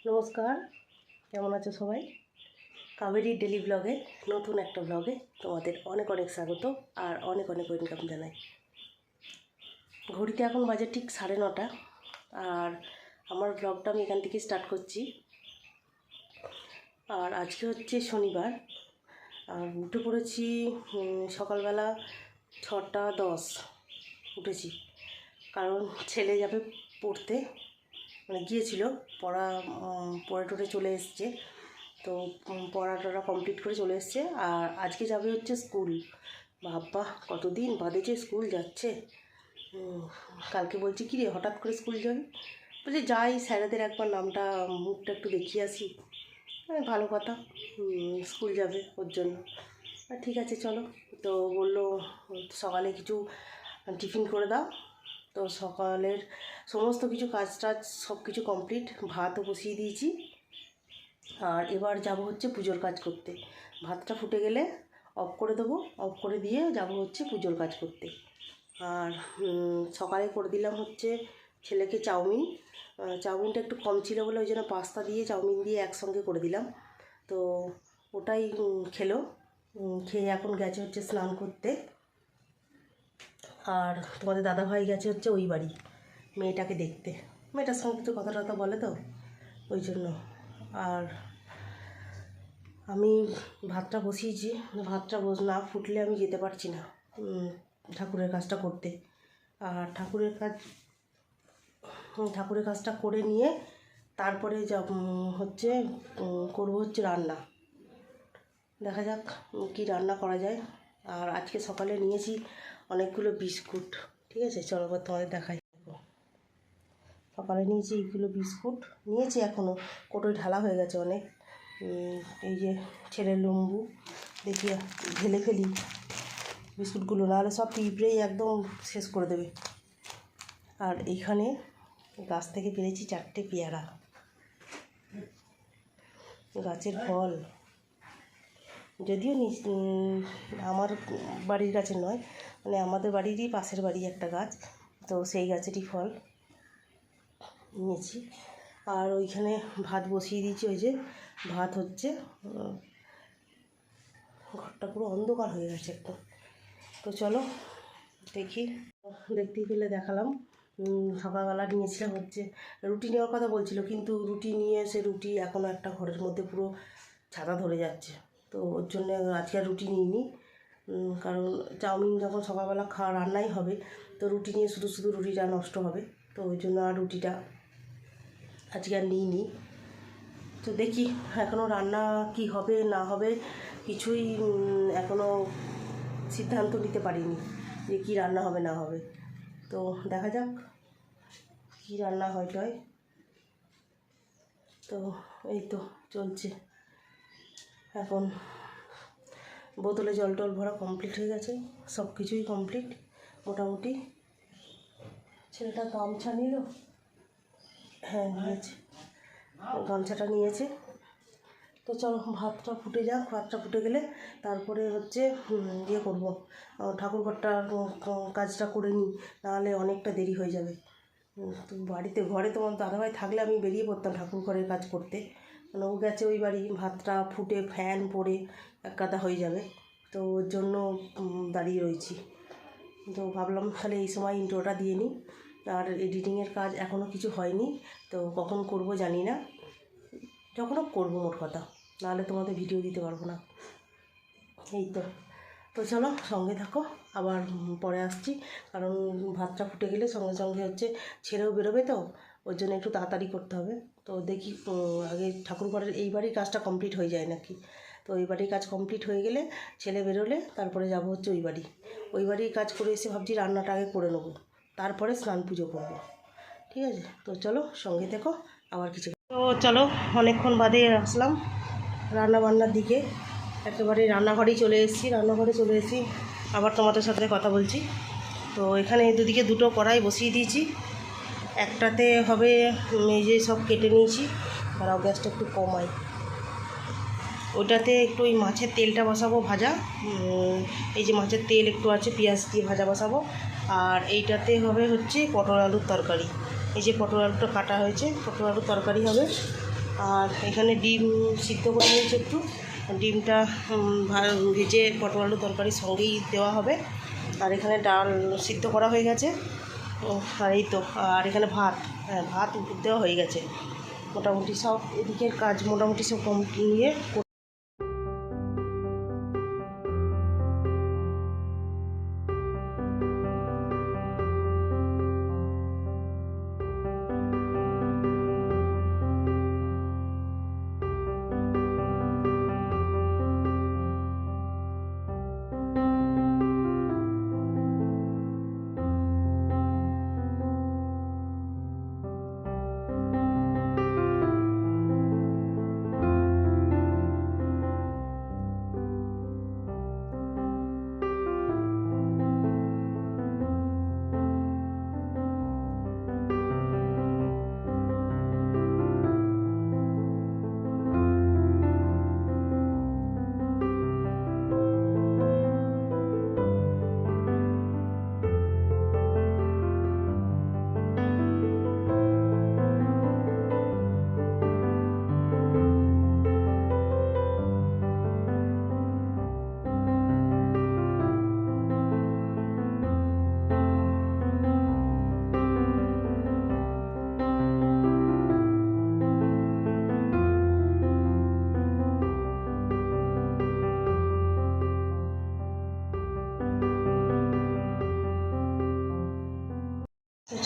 নমস্কার, কেমন আছো সবাই? কাবেরী ডেলি ব্লগে নতুন একটা ব্লগে তোমাদের অনেক অনেক স্বাগত আর অনেক অনেক ওয়েলকাম জানাই। ঘড়িতে এখন বাজে ঠিক 9:30 আর আমার ব্লগটা আমি এখান থেকে স্টার্ট করছি। আর আজকে হচ্ছে শনিবার আর উঠে পড়েছি সকালবেলা 6:10 উঠেছি, কারণ ছেলে যাবে পড়তে, মানে গিয়েছিল পড়ে টড়ে চলে এসছে। তো পড়াটা কমপ্লিট করে চলে এসছে আর আজকে যাবে হচ্ছে স্কুল। বাবা কতদিন বাদে যে স্কুল যাচ্ছে। কালকে বলছি কী রে হঠাৎ করে স্কুল যাবি? বলছি যাই, স্যারেদের একবার নামটা মুখটা একটু দেখিয়ে আসি। ভালো কথা, স্কুল যাবে ওর জন্য। ঠিক আছে চলো। তো বললো সকালে কিছু টিফিন করে দাও। তো সকালের সমস্ত কিছু কাজ টাজ সব কিছু কমপ্লিট, ভাতও বসিয়ে দিয়েছি। আর এবার যাব হচ্ছে পুজোর কাজ করতে। ভাতটা ফুটে গেলে অফ করে দেবো, অফ করে দিয়ে যাব হচ্ছে পুজোর কাজ করতে। আর সকালে করে দিলাম হচ্ছে ছেলেকে চাউমিনটা একটু কম ছিল বলে ওই জন্য পাস্তা দিয়ে চাউমিন দিয়ে একসঙ্গে করে দিলাম। তো ওটাই খেলো, খেয়ে এখন গেছে হচ্ছে স্নান করতে। আর তোমাদের দাদাভাই গেছে হচ্ছে ওই বাড়ি মেয়েটাকে দেখতে, মেয়েটার সঙ্গে কিছু কথা টথা বলে তো ওই জন্য। আর আমি ভাতটা বসিয়েছি, ভাতটা না ফুটলে আমি যেতে পারছি না ঠাকুরের কাজটা করতে। আর ঠাকুরের কাজটা করে নিয়ে তারপরে হচ্ছে করবো হচ্ছে রান্না। দেখা যাক কি রান্না করা যায়। আর আজকে সকালে নিয়েছি অনেকগুলো বিস্কুট, ঠিক আছে চলো তোমাদের দেখাই। সকালে নিয়েছি এইগুলো বিস্কুট, নিয়েছি এখনও কোটোয় ঢালা হয়ে গেছে অনেক। এই যে ছেলের লম্বু দেখি ঢেলে ফেলি বিস্কুটগুলো, নাহলে সব পিঁপড়েই একদম শেষ করে দেবে। আর এইখানে গাছ থেকে পেরেছি 4টে পেয়ারা, গাছের ফল, যদিও আমার বাড়ির গাছের নয়, মানে আমাদের বাড়িরই পাশের বাড়ি একটা গাছ, তো সেই গাছেরই ফল নিয়েছি। আর ওইখানে ভাত বসিয়ে দিয়েছি, ওই যে ভাত হচ্ছে। ঘরটা পুরো অন্ধকার হয়ে গেছে একদম। তো চলো দেখি, দেখতেই পেলে দেখালাম। সকালবেলা নিয়েছিলাম হচ্ছে রুটি নেওয়ার কথা বলছিল, কিন্তু রুটি নিয়ে এসে রুটি এখনও একটা ঘরের মধ্যে পুরো ছাতা ধরে যাচ্ছে। তো ওর জন্য আজকে আর রুটি নিইনি, কারণ চাউমিন যখন সকালবেলা রান্নাই হবে, তো রুটি নিয়ে শুধু শুধু রুটিটা নষ্ট হবে। তো ওই জন্য আর রুটিটা আজকে আর নিইনি। তো দেখি এখনও রান্না কি হবে না হবে কিছুই এখনও সিদ্ধান্ত নিতে পারিনি যে কী রান্না হবে না হবে। তো দেখা যাক কী রান্না হয়। তো এই তো চলছে। এখন বোতলে জল টল ভরা কমপ্লিট হয়ে গেছে, সব কিছুই কমপ্লিট মোটামুটি। ছেলেটা গামছা নিল, হ্যাঁ নিয়েছে, গামছাটা নিয়েছে। তো চলো ভাতটা ফুটে যাক, ভাতটা ফুটে গেলে তারপরে হচ্ছে ইয়ে করবো, ঠাকুরঘরটার কাজটা করে নিই, নাহলে অনেকটা দেরি হয়ে যাবে। তো ঘরে তোমার দাদাভাই থাকলে আমি বেরিয়ে পড়তাম ঠাকুরঘরের কাজ করতে, মানে ও গেছে ওই বাড়ি, ভাতটা ফুটে ফ্যান পড়ে এক কাদা হয়ে যাবে। তো ওর জন্য দাঁড়িয়ে রয়েছি। তো ভাবলাম তাহলে এই সময় ইন্ট্রোটা দিয়ে নিই। আর এডিটিংয়ের কাজ এখনও কিছু হয়নি, তো কখন করব জানি না, যখনও করবো মোট কথা, নাহলে তোমাদের ভিডিও দিতে পারবো না। এই তো চলো সঙ্গে থাকো, আবার পরে আসছি, কারণ ভাতটা ফুটে গেলে সঙ্গে সঙ্গে হচ্ছে ছেলেও বেরোবে, তো ওর জন্য একটু তাড়াতাড়ি করতে হবে। তো দেখি আগে ঠাকুরঘরের এই বাড়ির কাজটা কমপ্লিট হয়ে যায় নাকি। তো ওই বাড়ির কাজ কমপ্লিট হয়ে গেলে ছেলে বেরোলে তারপরে যাব হচ্ছে ওই বাড়ির কাজ করে এসে ভাবছি রান্নাটা আগে করে নেবো, তারপরে স্নান পুজো করবো। ঠিক আছে, তো চলো সঙ্গে থেকো আবার কিছু। তো চলো অনেকক্ষণ বাদে আসলাম রান্নাবান্নার দিকে, একেবারে রান্নাঘরে চলে এসেছি, আবার তোমাদের সাথে কথা বলছি। তো এখানে দুদিকে দুটো কড়াই বসিয়ে দিয়েছি, একটাতে হবে এই যে সব কেটে নিয়েছি, তারাও গ্যাসটা একটু কমাই, ওইটাতে একটু ওই মাছের তেলটা বসাবো ভাজা, এই যে মাছের তেল একটু আছে, পেঁয়াজ দিয়ে ভাজা বসাবো। আর এইটাতে হবে হচ্ছে পটল আলুর তরকারি, এই যে পটল আলুটা কাটা হয়েছে, পটল আলুর তরকারি হবে। আর এখানে ডিম সিদ্ধ করে নিয়েছি একটু, ডিমটা ভেজে পটল আলু তরকারির সঙ্গেই দেওয়া হবে। আর এখানে ডাল সিদ্ধ করা হয়ে গেছে, আর এই তো। আর এখানে ভাত, হ্যাঁ ভাত দেওয়া হয়ে গেছে। মোটামুটি সব এদিকের কাজ মোটামুটি সব নিয়ে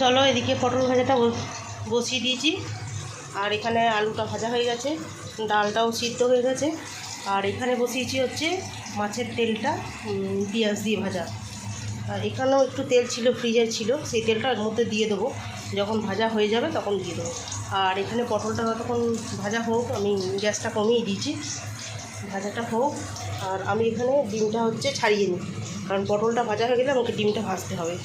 চলো এদিকে পটল ভাজাটা বসিয়ে দিয়েছি। আর এখানে আলুটা ভাজা হয়ে গেছে, ডালটাও সিদ্ধ হয়ে গেছে। আর এখানে বসিয়েছি হচ্ছে মাছের তেলটা পেঁয়াজ দিয়ে ভাজা। আর এখানেও একটু তেল ছিল, ফ্রিজে ছিল, সেই তেলটা এর মধ্যে দিয়ে দেবো, যখন ভাজা হয়ে যাবে তখন দিয়ে দেবো। আর এখানে পটলটা তখন ভাজা হোক, আমি গ্যাসটা কমিয়ে দিয়েছি, ভাজাটা হোক। আর আমি এখানে ডিমটা হচ্ছে ছাড়িয়ে নিই, কারণ পটলটা ভাজা হয়ে গেলে আমাকে ডিমটা ভাজতে হবে।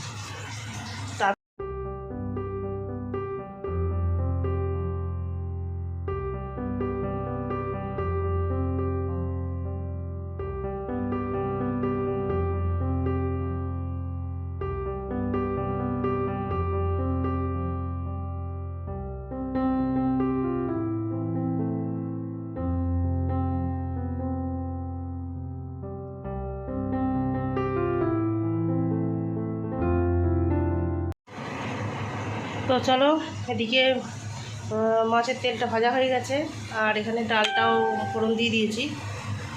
তো চলো এদিকে মাছের তেলটা ভাজা হয়ে গেছে, আর এখানে ডালটাও ফোড়ন দিয়ে দিয়েছি।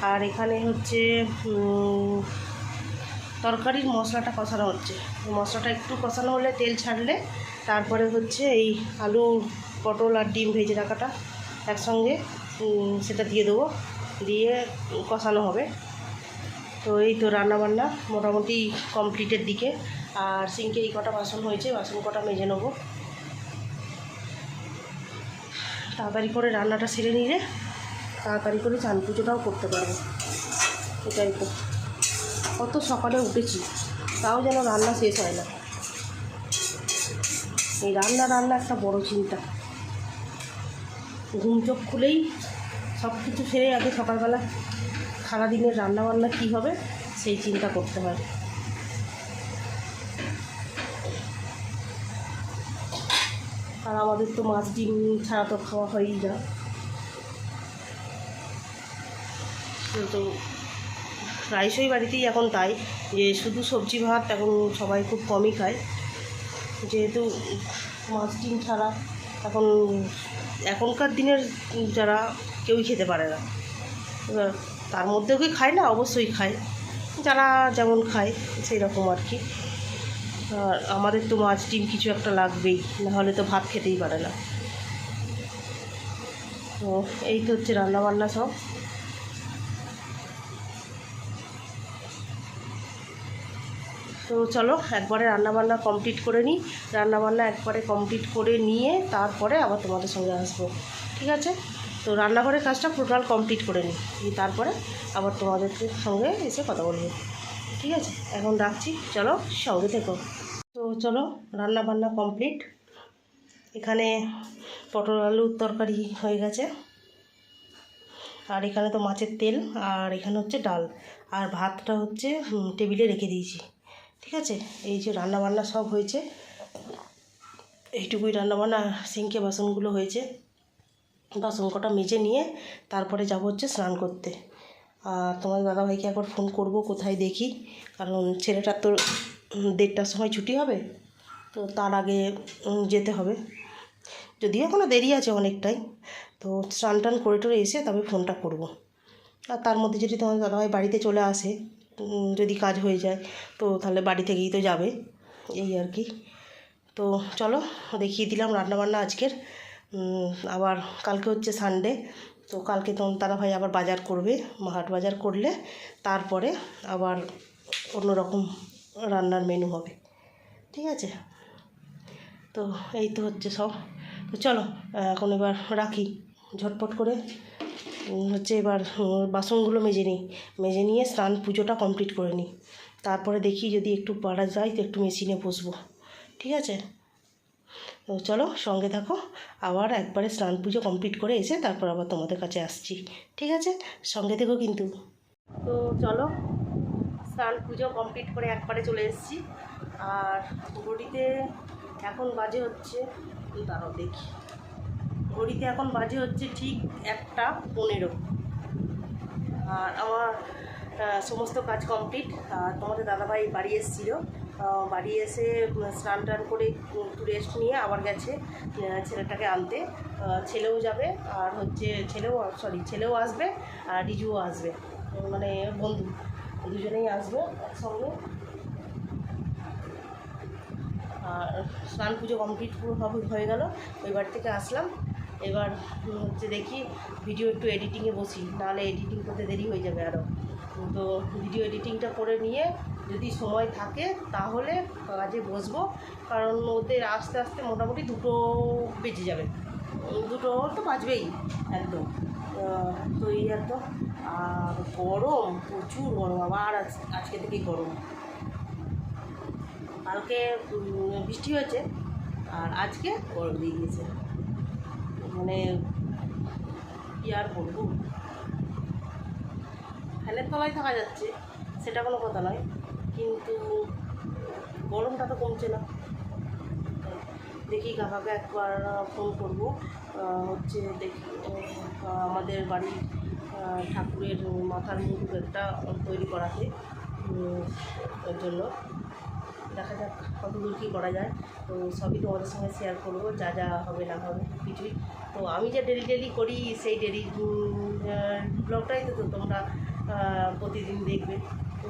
আর এখানে হচ্ছে তরকারির মশলাটা কষানো হচ্ছে। মশলাটা একটু কষানো হলে, তেল ছাড়লে তারপরে হচ্ছে এই আলু পটল আর ডিম ভেজে রাখাটা একসঙ্গে সেটা দিয়ে দেবো, দিয়ে কষানো হবে। তো এই তো রান্নাবান্না মোটামুটি কমপ্লিটের দিকে। আর সিঙ্কে এই কটা বাসন হয়েছে, বাসন কটা মেজে নেবো। তাড়াতাড়ি করে রান্নাটা সেরে নিলে তাড়াতাড়ি করে চান পুজোটাও করতে পারবো। এটাই তো, কত সকালে উঠেছি তাও যেন রান্না শেষ হয় না। এই রান্না একটা বড় চিন্তা। ঘুম চোখ খুলেই সব কিছু সেরে আগে সকালবেলা সারাদিনের রান্নাবান্না কী হবে সেই চিন্তা করতে হয়। আর আমাদের তো মাছ ডিম ছাড়া তো খাওয়া হয়ই না। তো প্রায়শই বাড়িতেই এখন তাই, যে শুধু সবজি ভাত এখন সবাই খুব কমই খায়, যেহেতু মাছ ডিম ছাড়া এখন এখনকার দিনের যারা কেউই খেতে পারে না। এবার তার মধ্যেও কি খায় না, অবশ্যই খায়, যারা যেমন খায় সেই রকম আর কি। আর আমাদের তো মাছ ডিম কিছু একটা লাগবেই, নাহলে তো ভাত খেতেই পারে না। তো এই তো হচ্ছে রান্নাবান্না সব। তো চলো একবারে রান্নাবান্না কমপ্লিট করে নিই। রান্নাবান্না একবারে কমপ্লিট করে নিয়ে তারপরে আবার তোমাদের সঙ্গে আসবো, ঠিক আছে? তো রান্নাঘরের কাজটা টোটাল কমপ্লিট করে নিই, তারপরে আবার তোমাদের সঙ্গে এসে কথা বলবো, ঠিক আছে? এখন রাখছি, চলো সঙ্গে থেকো। তো চলো রান্নাবান্না কমপ্লিট। এখানে পটল আলুর তরকারি হয়ে গেছে, আর এখানে তো মাছের তেল, আর এখানে হচ্ছে ডাল, আর ভাতটা হচ্ছে টেবিলে রেখে দিয়েছি, ঠিক আছে? এই যে রান্নাবান্না সব হয়েছে, এইটুকুই রান্নাবান্না, সিঙ্কে বাসনগুলো হয়েছে। বাসন কটা মেজে নিয়ে তারপরে যাব হচ্ছে স্নান করতে। আর তোমার দাদাভাইকে একবার ফোন করব কোথায় দেখি, কারণ ছেলেটার তো 1:30টার সময় ছুটি হবে, তো তার আগে যেতে হবে। যদিও এখনও দেরি আছে অনেকটাই, তো স্নান টান করে টরে এসে তবে ফোনটা করব। আর তার মধ্যে যদি তোমার দাদাভাই বাড়িতে চলে আসে, যদি কাজ হয়ে যায়, তো তাহলে বাড়ি থেকেই তো যাবে, এই আর কি। তো চলো দেখিয়ে দিলাম রান্নাবান্না আজকের। আবার কালকে হচ্ছে সানডে, তো কালকে তোমার দাদাভাই আবার বাজার করবে, হাট বাজার করলে তারপরে আবার অন্যরকম রান্নার মেনু হবে, ঠিক আছে। তো এই তো হচ্ছে সব। তো চলো এখন এবার রাখি, ঝটপট করে হচ্ছে এবার বাসনগুলো মেজে নিয়ে স্নান পুজোটা কমপ্লিট করে নিই, তারপরে দেখি যদি একটু পারা যায় তো একটু মেশিনে বসবো, ঠিক আছে। তো চলো সঙ্গে থাকো, আবার একবারে স্নান পুজো কমপ্লিট করে এসে তারপর আবার তোমাদের কাছে আসছি, ঠিক আছে, সঙ্গে থেকো কিন্তু। তো চলো স্নান পুজো কমপ্লিট করে একবারে চলে এসেছি। আর ঘড়িতে এখন বাজে হচ্ছে, দাঁড়াও দেখি, ঘড়িতে এখন বাজে হচ্ছে ঠিক 1:15। আর আমার সমস্ত কাজ কমপ্লিট। আর তোমাদের দাদাভাই বাড়ি এসেছিলো, বাড়ি এসে স্নান টান করে একটু রেস্ট নিয়ে আবার গেছে ছেলেটাকে আনতে। ছেলেও যাবে, আর হচ্ছে ছেলেও আসবে, আর রিজুও আসবে, মানে বন্ধু দুজনেই আসবে একসঙ্গে। আর স্নান পুজো কমপ্লিট পুরো হয়ে গেল, ওই বাড়ি থেকে আসলাম। এবার হচ্ছে দেখি ভিডিও একটু এডিটিংয়ে বসি, নাহলে এডিটিং করতে দেরি হয়ে যাবে আরও। তো ভিডিও এডিটিংটা করে নিয়ে যদি সময় থাকে তাহলে কাজে বসবো, কারণ ওদের আস্তে আস্তে মোটামুটি 2টো বেজে যাবে, 2টো তো বাজবেই একদম। তো এই একদম। আর গরম, প্রচুর গরম, আবার আজকে থেকেই গরম। কালকে বৃষ্টি হয়েছে, আর আজকে গরম দিয়ে গিয়েছে, মানে কী আর বলবো। ফ্যানের তলায় থাকা যাচ্ছে, সেটা কোনো কথা নয়, কিন্তু গরমটা তো কমছে না। দেখি কাকাকে একবার ফোন করব, হচ্ছে দেখি আমাদের বাড়ির ঠাকুরের মাথার মুখ একটা তৈরি করাতে, ওর জন্য দেখা যাক কতদূর কী করা যায়। তো সবই তোমাদের সঙ্গে শেয়ার করবো, যা যা হবে না হবে কিছুই। তো আমি যে ডেলি করি সেই ডেলি ব্লগটাই তো তোমরা প্রতিদিন দেখবে।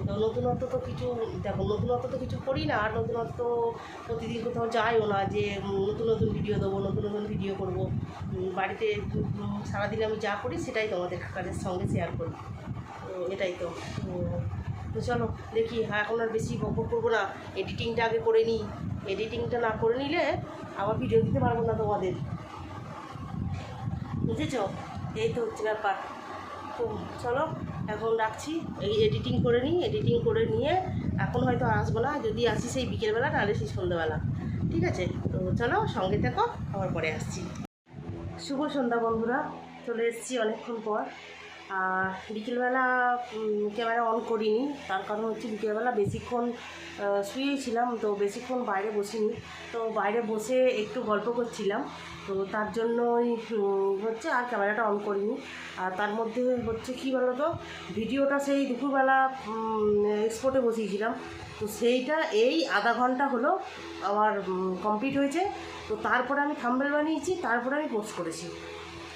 তো নতুনত্ব তো কিছু দেখো, নতুনত্ব তো কিছু করি না, আর নতুনত্ব প্রতিদিন কোথাও যাইও না যে নতুন ভিডিও দেবো, নতুন ভিডিও করব। বাড়িতে সারাদিন আমি যা করি সেটাই তোমাদের কাজের সঙ্গে শেয়ার করি, তো এটাই তো। তো চলো দেখি, এখন আর বেশি বকবক করবো না, এডিটিংটা আগে করে নিই। এডিটিংটা না করে নিলে আবার ভিডিও দিতে পারবো না তোমাদের, বুঝেছো? এই তো হচ্ছে ব্যাপার। তো চলো এখন রাখছি, এই এডিটিং করে নিই, এডিটিং করে নিয়ে এখন হয়তো আসবো না, যদি আসি সেই বিকেলবেলা, নাহলে সেই সন্ধ্যাবেলা, ঠিক আছে। তো চলো সঙ্গে থেকো, আবার পরে আসছি। শুভ সন্ধ্যা বন্ধুরা, চলে এসেছি অনেকক্ষণ পর। আর বিকেলবেলা ক্যামেরা অন করিনি, তার কারণ হচ্ছে বিকেলবেলা বেশিক্ষণ শুয়েছিলাম, তো বেশিক্ষণ বাইরে বসিনি, তো বাইরে বসে একটু গল্প করছিলাম, তো তার জন্যই হচ্ছে আর ক্যামেরাটা অন করিনি। আর তার মধ্যে হচ্ছে কী বলো তো, ভিডিওটা সেই দুপুরবেলা এক্সপোর্টে বসিয়েছিলাম, তো সেইটা এই আধা ঘন্টা হলো আমার কমপ্লিট হয়েছে। তো তারপরে আমি থাম্বনেল বানিয়েছি, তারপরে আমি পোস্ট করেছি,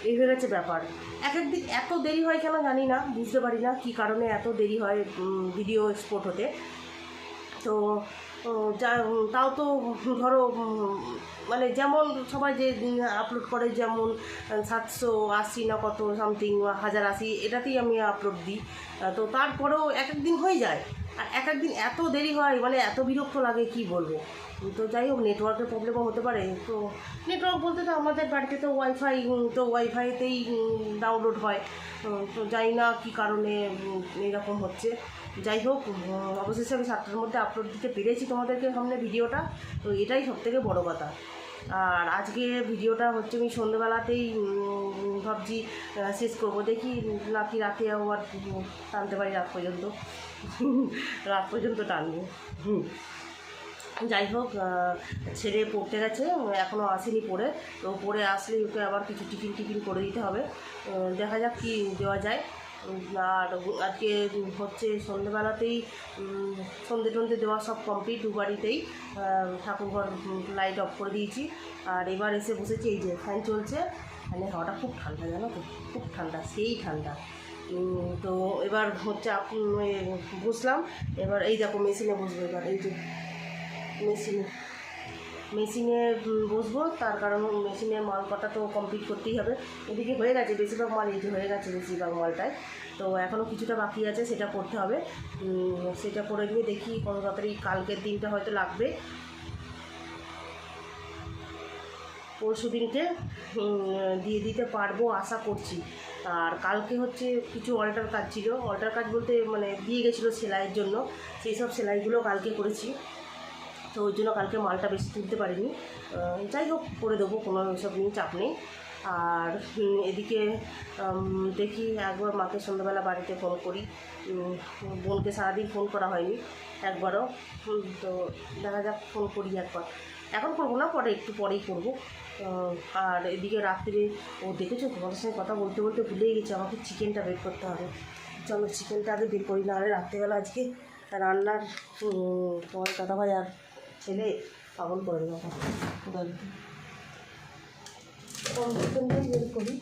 এই হয়ে গেছে ব্যাপার। এক একদিন এত দেরি হয় কেন জানি না, বুঝতে পারি না কী কারণে এত দেরি হয় ভিডিও এক্সপোর্ট হতে। তো যা তাও তো ধরো মানে যেমন সবাই যে আপলোড করে, যেমন 780 না কত সামথিং 1080, এটাতেই আমি আপলোড দিই। তো তারপরেও এক একদিন হয়ে যায়, আর এক একদিন এত দেরি হয়, মানে এত বিরক্ত লাগে কি বলবো। তো যাই হোক, নেটওয়ার্কের প্রবলেমও হতে পারে। তো নেটওয়ার্ক বলতে তো আমাদের বাড়িতে তো ওয়াইফাই, তো ওয়াইফাইতেই ডাউনলোড হয়। তো জানি না কী কারণে এরকম হচ্ছে। যাই হোক, অবশেষে আমি 7টার মধ্যে আপলোড দিতে পেরেছি তোমাদেরকে সামনে ভিডিওটা, তো এটাই সবথেকে বড় কথা। আর আজকে ভিডিওটা হচ্ছে আমি সন্ধ্যেবেলাতেই ভাবছি শেষ করবো, দেখি নাকি রাতে আবার টানতে পারি, রাত পর্যন্ত টানবো। যাই হোক, ছেলে পড়তে গেছে, এখনও আসেনি পড়ে, তো পড়ে আসলে ওকে আবার কিছু টিফিন করে দিতে হবে। দেখা যাক কী দেওয়া যায়। আর আজকে হচ্ছে সন্ধ্যেবেলাতেই সন্ধ্যে টন্ধে দেওয়া সব কমপ্লিট, দুবাড়িতেই ঠাকুরঘর লাইট অফ করে দিয়েছি। আর এবার এসে বসেছি, এই যে ফ্যান চলছে, মানে হাওয়াটা খুব ঠান্ডা, জানো তো, খুব ঠান্ডা, সেই ঠান্ডা। তো এবার হচ্ছে বসলাম, এবার এই দেখো মেশিনে বসবো, এবার এই যে মেশিনে বসবো, তার কারণ মেশিনের মাল কটা তো কমপ্লিট করতেই হবে। এদিকে হয়ে গেছে বেশিরভাগ মাল, এই যে হয়ে গেছে বেশিরভাগ মালটায়, তো এখনও কিছুটা বাকি আছে, সেটা করতে হবে। সেটা করে নিয়ে দেখি কত তাড়াতাড়ি, কালকের দিনটা হয়তো লাগবে, পরশু দিনকে দিয়ে দিতে পারবো আশা করছি। আর কালকে হচ্ছে কিছু অল্টার কাজ ছিল, অল্টার কাজ বলতে মানে দিয়ে গেছিলো সেলাইয়ের জন্য, সেই সব সেলাইগুলো কালকে করেছি, তো ওই জন্য কালকে মালটা বেশি তুলতে পারিনি। যাই হোক, করে দেবো, কোনো ওইসব নিয়ে চাপ নেই। আর এদিকে দেখি একবার মাকে সন্ধ্যাবেলা বাড়িতে ফোন করি, বোনকে সারাদিন ফোন করা হয়নি একবারও, তো দেখা যাক ফোন করি একবার, এখন করবো না, পরে একটু পরেই করবো। আর এদিকে রাত্রে দেখেছো, তোমাদের সঙ্গে কথা বলতে বলতে ভুলেই গেছি, আমাকে চিকেনটা বের করতে হবে। চলো চিকেনটা আগে বের করি, না হলে রাত্রেবেলা আজকে রান্নার তোমার দাদাভাই আর ছেলে পাগল করে দেবো। চিকেনটাই বের করি,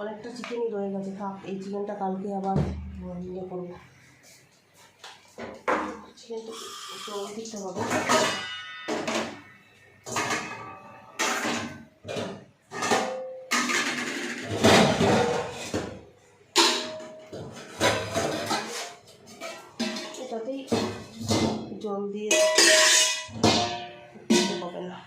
অনেকটা চিকেনই রয়ে গেছে, থাক, এই চিকেনটা কালকে আবার ইয়ে করবো, চিকেনটা জল দিতে হবে। এটাতেই জল দিয়ে হবে না,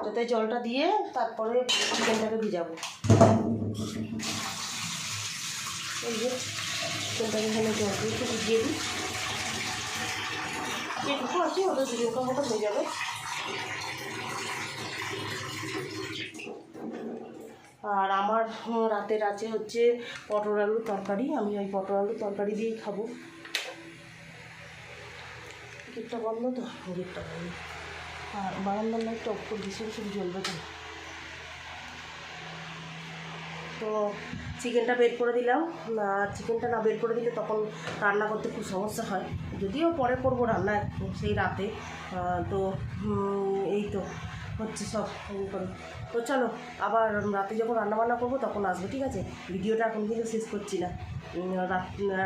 যাতে জলটা দিয়ে তারপরে চিকেনটাকে ভিজাবো। এই যে চিকেনটাকে এখানে জল দিয়ে একটু ভিজিয়ে দিই, যেটুকু আছে ওদের দুটো মতো হয়ে যাবে। আর আমার রাতের আছে হচ্ছে পটল আলুর তরকারি, আমি ওই পটল আলুর তরকারি দিয়েই খাবো। গেটটা বন্ধ তো, গেটটা বন্ধ, আর বারান্দার লাইটটা অফ করে ভীষণ শুধু জ্বলবে তো। তো চিকেনটা বের করে দিলাম, আর চিকেনটা না বের করে দিলে তখন রান্না করতে খুব সমস্যা হয়, যদিও পরে করবো রান্না সেই রাতে। তো এই তো হচ্ছে সব করে, তো চলো আবার রাতে যখন রান্নাবান্না করবো তখন আসবো, ঠিক আছে? ভিডিওটা এখন কিন্তু শেষ করছি না,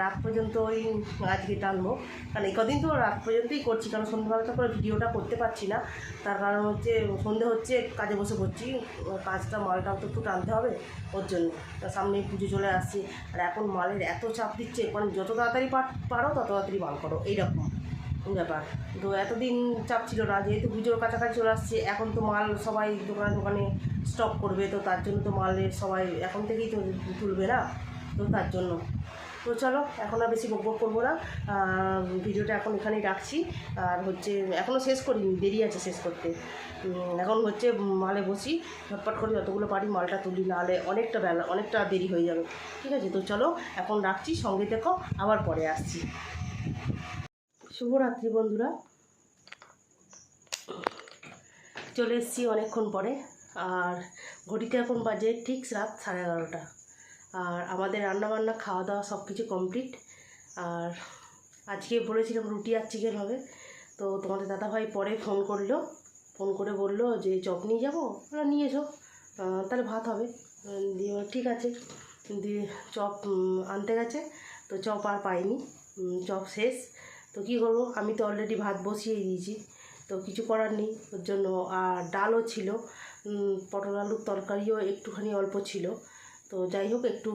রাত পর্যন্ত ওই আজকে টানবো, কারণ এই কদিন তো রাত পর্যন্তই করছি, কারণ সন্ধ্যাবেলাটা করে ভিডিওটা করতে পারছি না, তার কারণ হচ্ছে সন্ধে হচ্ছে, কাজে বসে পড়ছি, কাজটা মালটাও তো একটু টানতে হবে, ওর জন্য। তার সামনে পুজো চলে আসছে, আর এখন মালের এত চাপ দিচ্ছে, মানে যত তাড়াতাড়ি পারো তত তাড়াতাড়ি মাল করো, এইরকম ব্যাপার। তো এতদিন চাপ ছিল না, যেহেতু পুজোর কাছাকাছি চলে আসছে, এখন তো মাল সবাই দোকানে স্টক করবে, তো তার জন্য তো মালের সবাই এখন থেকেই তো তুলবে না, তো তার জন্য। তো চলো এখন আর বেশি বকবক করবো না, ভিডিওটা এখন এখানেই রাখছি। আর হচ্ছে এখনও শেষ করিনি, দেরি আছে শেষ করতে। এখন হচ্ছে মালে বসি, ঝটপট করে যতগুলো পারি মালটা তুলি, নাহলে অনেকটা দেরি হয়ে যাবে, ঠিক আছে? তো চলো এখন রাখছি, সঙ্গে থেকো, আবার পরে আসছি। শুভরাত্রি বন্ধুরা, চলে এসেছি অনেকক্ষণ পরে, আর ঘড়িতে এখন বাজে ঠিক রাত 11:30, আর আমাদের রান্নাবান্না খাওয়া দাওয়া সব কিছু কমপ্লিট। আর আজকে বলেছিলাম রুটি আর চিকেন হবে, তো তোমাদের দাদাভাই পরে ফোন করে বললো যে চপ নিয়ে যাবো, নিয়ে এসো, তাহলে ভাত হবে। দিয়ে ঠিক আছে, দিয়ে চপ আনতে গেছে, তো চপ আর পাইনি, চপ শেষ। তো কী করবো, আমি তো অলরেডি ভাত বসিয়ে দিয়েছি, তো কিছু করার নেই ওর জন্য। আর ডালও ছিল, পটল আলুর তরকারিও একটুখানি অল্প ছিল, তো যাই হোক একটু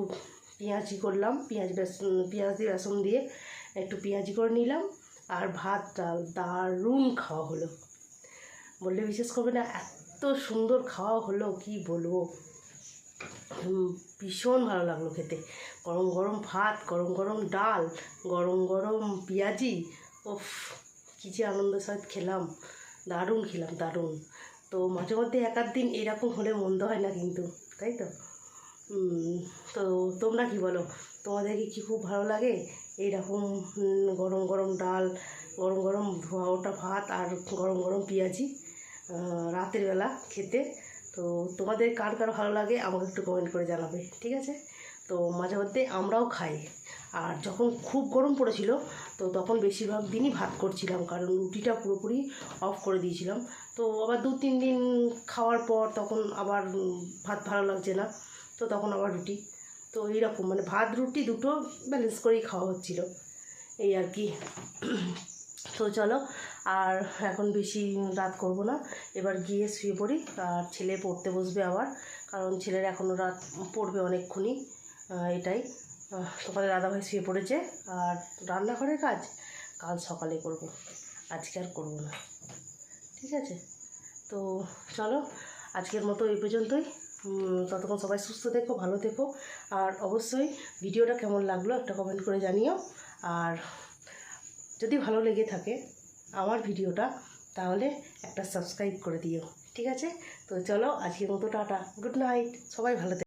পেঁয়াজি করলাম, পেঁয়াজ দিয়ে বেসন দিয়ে একটু পেঁয়াজি করে নিলাম, আর ভাত ডাল দারুণ খাওয়া হলো, বললে বিশেষ করবে না, এত সুন্দর খাওয়া হলো কি বলবো, ভীষণ ভালো লাগলো খেতে। গরম গরম ভাত, গরম গরম ডাল, গরম গরম পেঁয়াজি, ওফ কী যে আনন্দের সাথে খেলাম, দারুণ খেলাম, দারুণ। তো মাঝে মধ্যে এক আধ দিন এরকম হলে মন্দ হয় না কিন্তু, তাই তো? তো তোমরা কি বলো, তোমাদেরকে কি খুব ভালো লাগে এইরকম গরম গরম ডাল, গরম গরম ধোয়া ওটা ভাত আর গরম গরম পেঁয়াজি রাতের বেলা খেতে? তো তোমাদের কার কার ভালো লাগে আমাকে একটু কমেন্ট করে জানাবে, ঠিক আছে? তো মাঝে মধ্যে আমরাও খাই। আর যখন খুব গরম পড়েছিল তো তখন বেশিরভাগ দিনই ভাত করছিলাম, কারণ রুটিটা পুরোপুরি অফ করে দিয়েছিলাম। তো আবার 2-3 দিন খাওয়ার পর তখন আবার ভাত ভালো লাগছে না, তো তখন আবার রুটি। তো এইরকম মানে ভাত রুটি দুটো ব্যালেন্স করেই খাওয়া হচ্ছিল, এই আর কি। তো চলো আর এখন বেশি রাত করব না, এবার গিয়ে শুয়ে পড়ি। আর ছেলে পড়তে বসবে আবার, কারণ ছেলের এখনও রাত পড়বে অনেকক্ষণই, এটাই। তোমাদের দাদাভাই শুয়ে পড়েছে। আর রান্নাঘরের কাজ কাল সকালে করব, আজকে আর করবো না, ঠিক আছে? তো চলো আজকের মতো এই পর্যন্তই। ততক্ষণ সবাই সুস্থ থেকো, ভালো থেকো। আর অবশ্যই ভিডিওটা কেমন লাগলো একটা কমেন্ট করে জানিও। আর যদি ভালো লেগে থাকে আমার ভিডিওটা, তাহলে একটা সাবস্ক্রাইব করে দিও, ঠিক আছে? তো চলো আজকের মতো টাটা, গুড নাইট, সবাই ভালো থেকো।